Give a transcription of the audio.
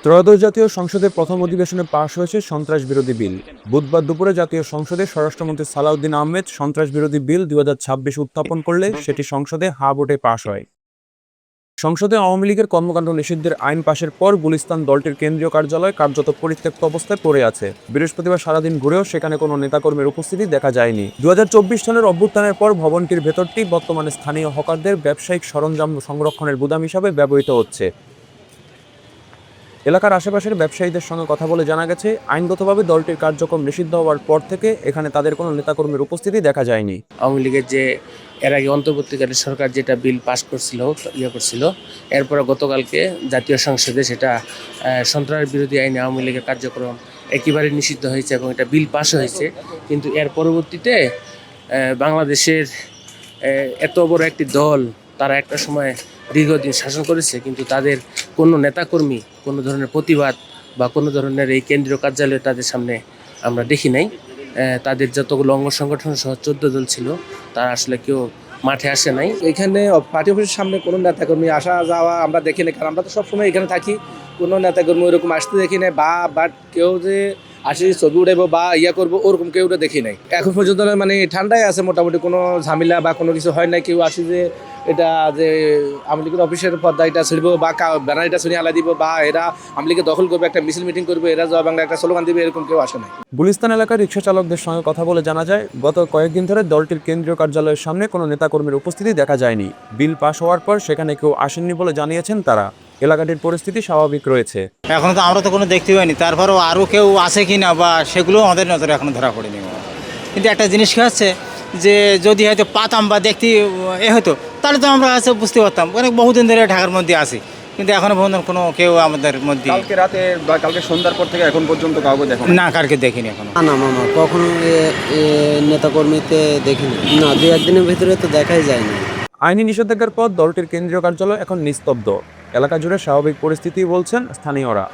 ত্রয়োদশ জাতীয় সংসদের প্রথম অধিবেশনে পাশ হয়েছে সন্ত্রাস বিরোধী বিল। বুধবার দুপুরে জাতীয় সংসদে স্বরাষ্ট্রমন্ত্রী সালাউদ্দিন আহমেদ সন্ত্রাস বিরোধী বিল 2026 উত্থাপন করলে সেটি সংসদে হা ভোটে পাশ হয়। সংসদে আওয়ামী লীগের কর্মকাণ্ড নিষিদ্ধের আইন পাশের পর গুলিস্তান দলটির কেন্দ্রীয় কার্যালয় কার্যত পরিত্যক্ত অবস্থায় পড়ে আছে। বৃহস্পতিবার সারাদিন ঘুরেও সেখানে কোনো নেতাকর্মীর উপস্থিতি দেখা যায়নি। 2024 সালের অভ্যুত্থানের পর ভবনটির ভেতরটি বর্তমানে স্থানীয় হকারদের ব্যবসায়িক সরঞ্জাম সংরক্ষণের গুদাম হিসাবে ব্যবহৃত হচ্ছে। এলাকার আশেপাশের ব্যবসায়ীদের সঙ্গে কথা বলে জানা গেছে, আইনগতভাবে দলটির কার্যক্রম নিষিদ্ধ হওয়ার পর থেকে এখানে তাদের কোনো নেতাকর্মীর উপস্থিতি দেখা যায়নি। আওয়ামী লীগের যে এর আগে অন্তর্বর্তীকালীন সরকার যেটা বিল পাস করছিল করছিল, এরপরে গতকালকে জাতীয় সংসদে সেটা সন্ত্রাস বিরোধী আইনে আওয়ামী লীগের কার্যক্রম একেবারে নিষিদ্ধ হয়েছে এবং এটা বিল পাস হয়েছে। কিন্তু এর পরবর্তীতে বাংলাদেশের এত বড় একটি দল, তারা একটা সময় দীর্ঘদিন শাসন করেছে, কিন্তু তাদের কোনো নেতাকর্মী কোনো ধরনের প্রতিবাদ বা কোনো ধরনের এই কেন্দ্রীয় কার্যালয়ে তাদের সামনে আমরা দেখি নাই। তাদের যতগুলো অঙ্গ সংগঠন সহ 14 দল ছিল, তারা আসলে কেউ মাঠে আসে নাই। এখানে পার্টি অফিসের সামনে কোনো নেতাকর্মী আসা যাওয়া আমরা দেখি না, কারণ আমরা তো সবসময় এখানে থাকি। কোনো নেতাকর্মী ওরকম আসতে দেখি না, বাট কেউ যে আসি ছবি উঠাইবো বা করবো ওরকম কেউ দেখি নাই। এখন পর্যন্ত মানে ঠান্ডায় আছে, মোটামুটি কোনো ঝামেলা বা কোনো কিছু হয় নাই। কেউ আসি যে এটা যে আওয়ামী লীগের অফিসের পর্দা এটা ছিড়ব বা ব্যানার এটা শুনে আলা দিব বা এরা আওয়ামী লীগের দখল করবে, একটা মিছিল মিটিং করবে, এরা জয় বাংলা একটা স্লোগান দিবে, এরকম কেউ আসে নাই। গুলিস্তান এলাকার রিক্সা চালকদের সঙ্গে কথা বলে জানা যায়, গত কয়েকদিন ধরে দলটির কেন্দ্রীয় কার্যালয়ের সামনে কোনো নেতাকর্মীর উপস্থিতি দেখা যায়নি। বিল পাস হওয়ার পর সেখানে কেউ আসেননি বলে জানিয়েছেন তারা। এলাকাটির পরিস্থিতি স্বাভাবিক রয়েছে। এখনো তো আমরা তো কোনো দেখতে পাইনি, তারপরেও আরও কেউ আসে কি না বা সেগুলোও আমাদের নজরে এখনো ধরা পড়েনি। কিন্তু একটা জিনিস কি হচ্ছে যে যদি হয়তো পাতাম বা দেখতে হতো, তাহলে তো আমরা আছে বুঝতে পারতাম। অনেক বহুদিন ধরে ঢাকার মধ্যে আসি, কিন্তু এখনো পর্যন্ত কোনো কেউ আমাদের মধ্যে কালকে রাতে বা কালকে সন্ধ্যার পর থেকে এখন পর্যন্ত কাউকে দেখো না, কালকে দেখিনি এখনো। না মামা, কখনো নেতাকর্মীতে দেখিনি না, দু একদিনের ভিতরে তো দেখাই যায় না। আইনি নিষেধাজ্ঞার পর দলটির কেন্দ্রীয় কার্যালয় এখন নিস্তব্ধ। এলাকা জুড়ে স্বাভাবিক পরিস্থিতি বলছেন স্থানীয়রা।